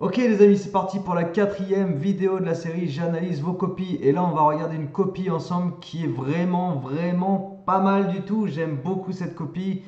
Ok les amis, c'est parti pour la quatrième vidéo de la série J'analyse vos copies. Et là, on va regarder une copie ensemble qui est vraiment pas mal du tout. J'aime beaucoup cette copie.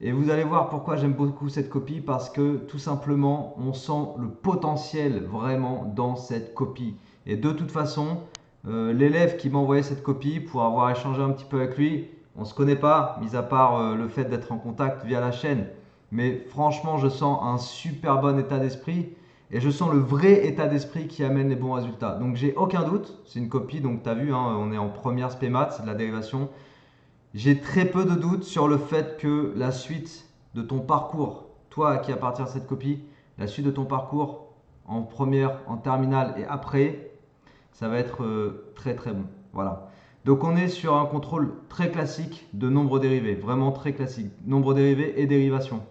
Et vous allez voir pourquoi j'aime beaucoup cette copie. Parce que tout simplement, on sent le potentiel vraiment dans cette copie. Et de toute façon, l'élève qui m'a envoyé cette copie, pour avoir échangé un petit peu avec lui, on ne se connaît pas, mis à part le fait d'être en contact via la chaîne. Mais franchement, je sens un super bon état d'esprit. Et je sens le vrai état d'esprit qui amène les bons résultats. Donc j'ai aucun doute, c'est une copie, donc tu as vu, hein, on est en première SPMAT, c'est de la dérivation. J'ai très peu de doutes sur le fait que la suite de ton parcours, toi qui appartient à cette copie, la suite de ton parcours en première, en terminale et après, ça va être très bon. Voilà. Donc on est sur un contrôle très classique de nombre dérivé, vraiment très classique. Nombre dérivé et dérivation.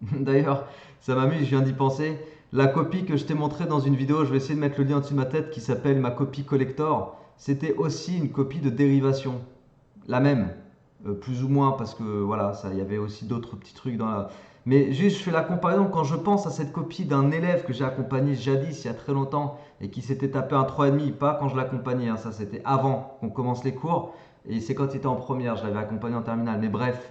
D'ailleurs, ça m'amuse, je viens d'y penser. La copie que je t'ai montrée dans une vidéo, je vais essayer de mettre le lien au-dessus de ma tête, qui s'appelle ma copie collector. C'était aussi une copie de dérivation. La même, plus ou moins, parce que voilà, ça, il y avait aussi d'autres petits trucs dans la. Mais juste, je fais la comparaison quand je pense à cette copie d'un élève que j'ai accompagné jadis, il y a très longtemps, et qui s'était tapé un 3,5, pas quand je l'accompagnais, hein, ça c'était avant qu'on commence les cours, et c'est quand il était en première, je l'avais accompagné en terminale. Mais bref,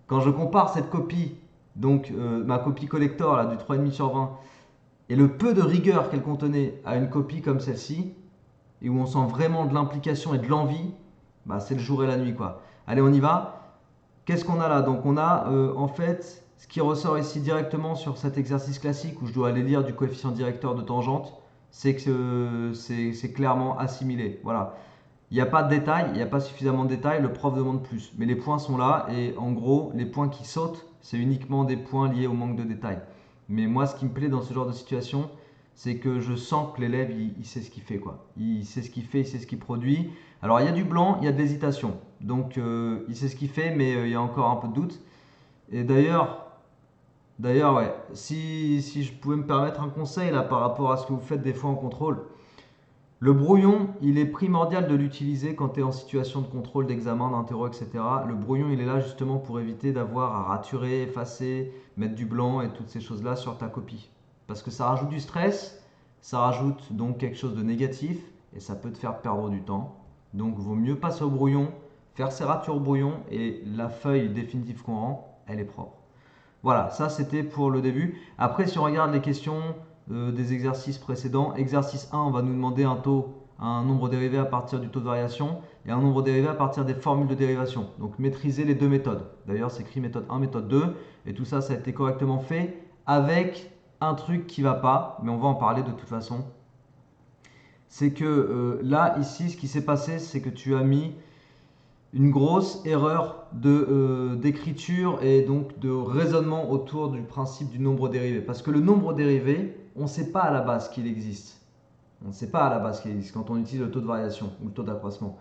quand je compare cette copie, donc ma copie collector là, du 3,5 sur 20, et le peu de rigueur qu'elle contenait à une copie comme celle-ci, et où on sent vraiment de l'implication et de l'envie, bah, c'est le jour et la nuit quoi. Allez, on y va. Qu'est-ce qu'on a là? Donc on a en fait ce qui ressort ici directement sur cet exercice classique où je dois aller lire du coefficient directeur de tangente, c'est que c'est clairement assimilé. Voilà. Il n'y a pas de détails, il n'y a pas suffisamment de détails, le prof demande plus. Mais les points sont là et en gros, les points qui sautent, c'est uniquement des points liés au manque de détails. Mais moi, ce qui me plaît dans ce genre de situation, c'est que je sens que l'élève, il sait ce qu'il fait, quoi. Il sait ce qu'il fait, il sait ce qu'il produit. Alors, il y a du blanc, il y a de l'hésitation. Donc, il sait ce qu'il fait, mais il y a encore un peu de doute. Et d'ailleurs, ouais, si je pouvais me permettre un conseil là par rapport à ce que vous faites des fois en contrôle, le brouillon, il est primordial de l'utiliser quand tu es en situation de contrôle, d'examen, d'interro, etc. Le brouillon, il est là justement pour éviter d'avoir à raturer, effacer, mettre du blanc et toutes ces choses-là sur ta copie. Parce que ça rajoute du stress, ça rajoute donc quelque chose de négatif et ça peut te faire perdre du temps. Donc, vaut mieux passer au brouillon, faire ses ratures au brouillon et la feuille définitive qu'on rend, elle est propre. Voilà, ça c'était pour le début. Après, si on regarde les questions des exercices précédents, exercice 1, on va nous demander un taux, un nombre dérivé à partir du taux de variation et un nombre dérivé à partir des formules de dérivation. Donc maîtriser les deux méthodes. D'ailleurs, c'est écrit méthode 1, méthode 2 et tout ça, ça a été correctement fait avec un truc qui va pas, mais on va en parler de toute façon. C'est que là, ici, ce qui s'est passé, c'est que tu as mis une grosse erreur d'écriture et donc de raisonnement autour du principe du nombre dérivé. Parce que le nombre dérivé, on ne sait pas à la base qu'il existe. On ne sait pas à la base qu'il existe quand on utilise le taux de variation ou le taux d'accroissement.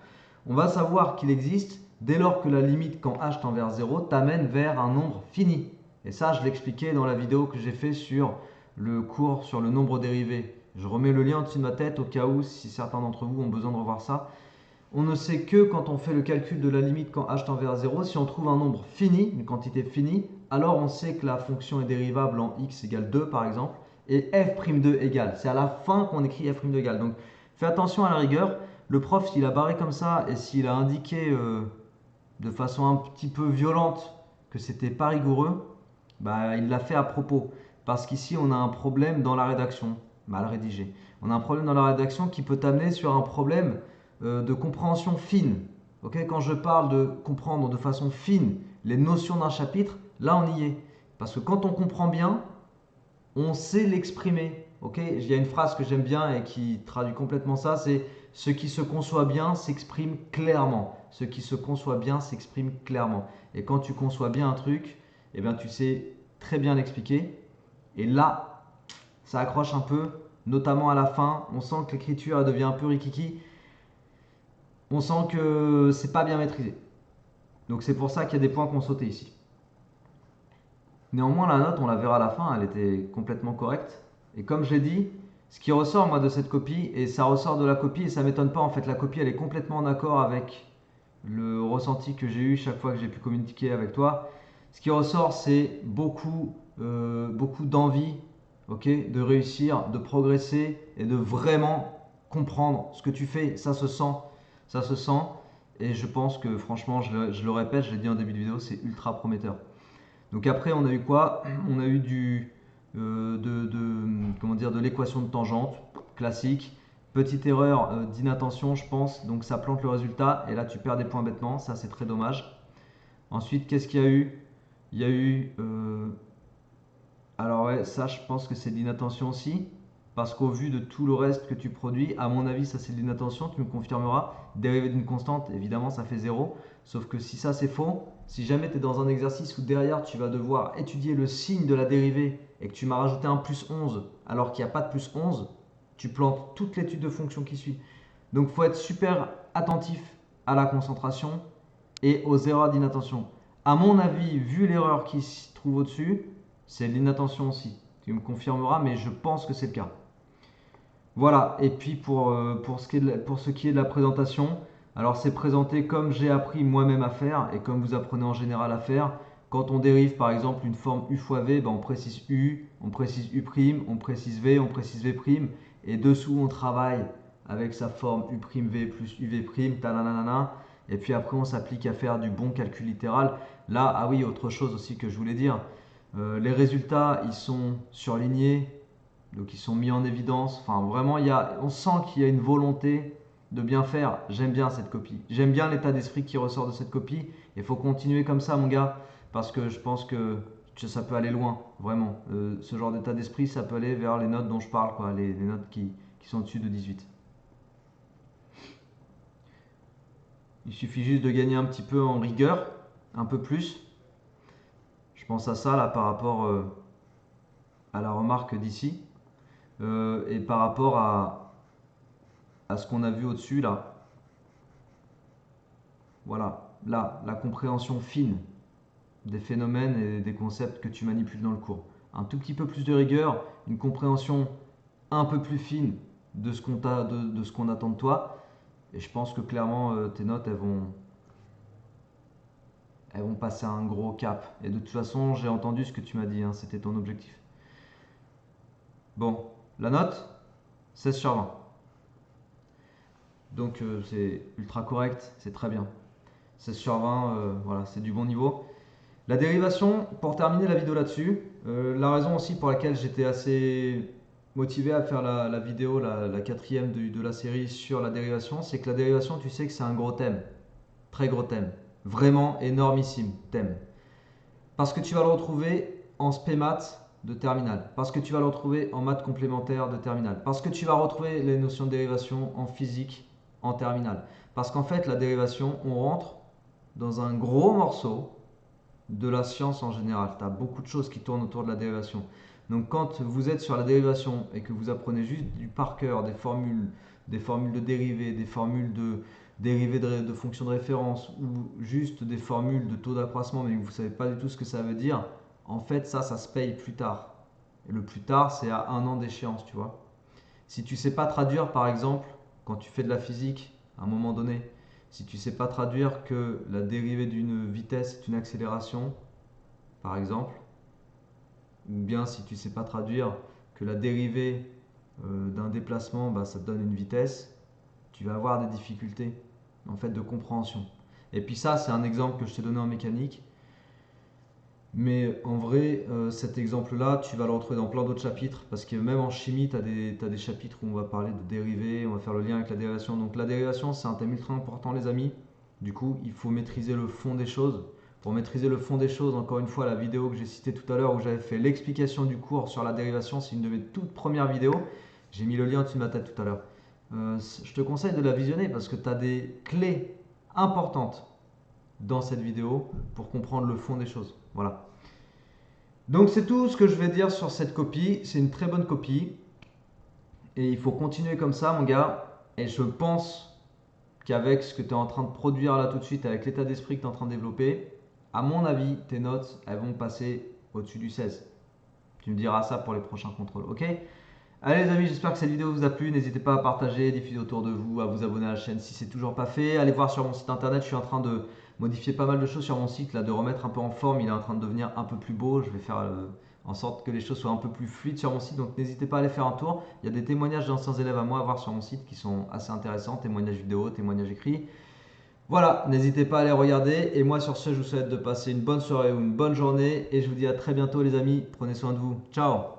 On va savoir qu'il existe dès lors que la limite quand h tend vers 0 t'amène vers un nombre fini. Et ça, je l'expliquais dans la vidéo que j'ai fait sur le cours sur le nombre dérivé. Je remets le lien au-dessus de ma tête au cas où, si certains d'entre vous ont besoin de revoir ça. On ne sait que quand on fait le calcul de la limite quand h tend vers 0, si on trouve un nombre fini, une quantité finie, alors on sait que la fonction est dérivable en x égale 2 par exemple, et f'2 égale. C'est à la fin qu'on écrit f'2 égale. Donc fais attention à la rigueur. Le prof, s'il a barré comme ça et s'il a indiqué de façon un petit peu violente que c'était pas rigoureux, bah, il l'a fait à propos. Parce qu'ici, on a un problème dans la rédaction, mal rédigé. On a un problème dans la rédaction qui peut t'amener sur un problème de compréhension fine. Ok, quand je parle de comprendre de façon fine les notions d'un chapitre, là on y est. Parce que quand on comprend bien, on sait l'exprimer. Ok, il y a une phrase que j'aime bien et qui traduit complètement ça, c'est ce qui se conçoit bien s'exprime clairement. Ce qui se conçoit bien s'exprime clairement. Et quand tu conçois bien un truc, eh bien tu sais très bien l'expliquer. Et là, ça accroche un peu, notamment à la fin. On sent que l'écriture devient un peu rikiki. On sent que c'est pas bien maîtrisé. Donc c'est pour ça qu'il y a des points qu'on sautait ici. Néanmoins, la note, on la verra à la fin, elle était complètement correcte. Et comme je l'ai dit, ce qui ressort moi de cette copie, et ça ressort de la copie, et ça m'étonne pas en fait, la copie elle est complètement en accord avec le ressenti que j'ai eu chaque fois que j'ai pu communiquer avec toi. Ce qui ressort, c'est beaucoup d'envie ok, de réussir, de progresser et de vraiment comprendre ce que tu fais. Ça se sent. Et je pense que franchement, je le répète, je l'ai dit en début de vidéo, c'est ultra prometteur. Donc après, on a eu quoi? On a eu comment dire, de l'équation de tangente, classique. Petite erreur d'inattention, je pense, donc ça plante le résultat. Et là, tu perds des points bêtement, ça c'est très dommage. Ensuite, qu'est-ce qu'il y a eu? Il y a eu alors ouais, ça je pense que c'est de l'inattention aussi, parce qu'au vu de tout le reste que tu produis, à mon avis ça c'est de l'inattention, tu me confirmeras. Dérivé d'une constante, évidemment ça fait zéro, sauf que si ça c'est faux, si jamais tu es dans un exercice où derrière tu vas devoir étudier le signe de la dérivée et que tu m'as rajouté un plus 11 alors qu'il n'y a pas de plus 11, tu plantes toute l'étude de fonction qui suit. Donc il faut être super attentif à la concentration et aux erreurs d'inattention. À mon avis, vu l'erreur qui se trouve au-dessus, c'est de l'inattention aussi. Tu me confirmeras, mais je pense que c'est le cas. Voilà, et puis pour ce qui est de la présentation, alors c'est présenté comme j'ai appris moi-même à faire et comme vous apprenez en général à faire. Quand on dérive par exemple une forme U fois V, ben on précise U, on précise U', on précise V, on précise V', et dessous on travaille avec sa forme U'V plus UV', talanana, et puis après on s'applique à faire du bon calcul littéral. Là, ah oui, autre chose aussi que je voulais dire, les résultats ils sont surlignés, donc ils sont mis en évidence. Enfin, vraiment, on sent qu'il y a une volonté de bien faire. J'aime bien cette copie. J'aime bien l'état d'esprit qui ressort de cette copie. Il faut continuer comme ça, mon gars, parce que je pense que ça peut aller loin, vraiment. Ce genre d'état d'esprit, ça peut aller vers les notes dont je parle, quoi, les notes qui sont au-dessus de 18. Il suffit juste de gagner un petit peu en rigueur, un peu plus. Je pense à ça là par rapport à la remarque d'ici et par rapport à ce qu'on a vu au-dessus là. Voilà, là, la compréhension fine des phénomènes et des concepts que tu manipules dans le cours. Un tout petit peu plus de rigueur, une compréhension un peu plus fine de ce qu'on attend de toi. Et je pense que clairement, tes notes, elles vont passer un gros cap. Et de toute façon, j'ai entendu ce que tu m'as dit, hein, c'était ton objectif. Bon, la note, 16 sur 20. Donc c'est ultra correct, c'est très bien. 16 sur 20, voilà, c'est du bon niveau. La dérivation, pour terminer la vidéo là-dessus, la raison aussi pour laquelle j'étais assez motivé à faire la vidéo, la quatrième de la série sur la dérivation, c'est que la dérivation, tu sais que c'est un gros thème, très gros thème, vraiment énormissime thème. Parce que tu vas le retrouver en spé maths de terminale, parce que tu vas le retrouver en maths complémentaire de terminale, parce que tu vas retrouver les notions de dérivation en physique en terminale. Parce qu'en fait, la dérivation, on rentre dans un gros morceau de la science en général. Tu as beaucoup de choses qui tournent autour de la dérivation. Donc quand vous êtes sur la dérivation et que vous apprenez juste du par cœur des formules de dérivées, des formules de dérivées de fonctions de référence ou juste des formules de taux d'accroissement mais que vous ne savez pas du tout ce que ça veut dire, en fait ça se paye plus tard. Et le plus tard c'est à 1 an d'échéance, tu vois. Si tu ne sais pas traduire par exemple, quand tu fais de la physique, à un moment donné, si tu ne sais pas traduire que la dérivée d'une vitesse est une accélération, par exemple, ou bien si tu ne sais pas traduire que la dérivée d'un déplacement, bah, ça te donne une vitesse, tu vas avoir des difficultés en fait de compréhension. Et puis ça, c'est un exemple que je t'ai donné en mécanique. Mais en vrai, cet exemple-là, tu vas le retrouver dans plein d'autres chapitres, parce que même en chimie, tu as des chapitres où on va parler de dérivées, on va faire le lien avec la dérivation. Donc la dérivation, c'est un thème ultra important, les amis. Du coup, il faut maîtriser le fond des choses. Pour maîtriser le fond des choses, encore une fois, la vidéo que j'ai citée tout à l'heure, où j'avais fait l'explication du cours sur la dérivation, c'est une de mes toutes premières vidéos. J'ai mis le lien au-dessus de ma tête tout à l'heure. Je te conseille de la visionner, parce que tu as des clés importantes dans cette vidéo pour comprendre le fond des choses. Voilà. Donc c'est tout ce que je vais dire sur cette copie. C'est une très bonne copie. Et il faut continuer comme ça, mon gars. Et je pense qu'avec ce que tu es en train de produire là tout de suite, avec l'état d'esprit que tu es en train de développer, à mon avis, tes notes, elles vont passer au-dessus du 16. Tu me diras ça pour les prochains contrôles, ok? Allez les amis, j'espère que cette vidéo vous a plu. N'hésitez pas à partager, diffuser autour de vous, à vous abonner à la chaîne si c'est toujours pas fait. Allez voir sur mon site internet, je suis en train de modifier pas mal de choses sur mon site, là, de remettre un peu en forme. Il est en train de devenir un peu plus beau. Je vais faire en sorte que les choses soient un peu plus fluides sur mon site. Donc n'hésitez pas à aller faire un tour. Il y a des témoignages d'anciens élèves à moi à voir sur mon site qui sont assez intéressants, témoignages vidéo, témoignages écrits. Voilà, n'hésitez pas à aller regarder. Et moi sur ce, je vous souhaite de passer une bonne soirée ou une bonne journée. Et je vous dis à très bientôt les amis. Prenez soin de vous. Ciao!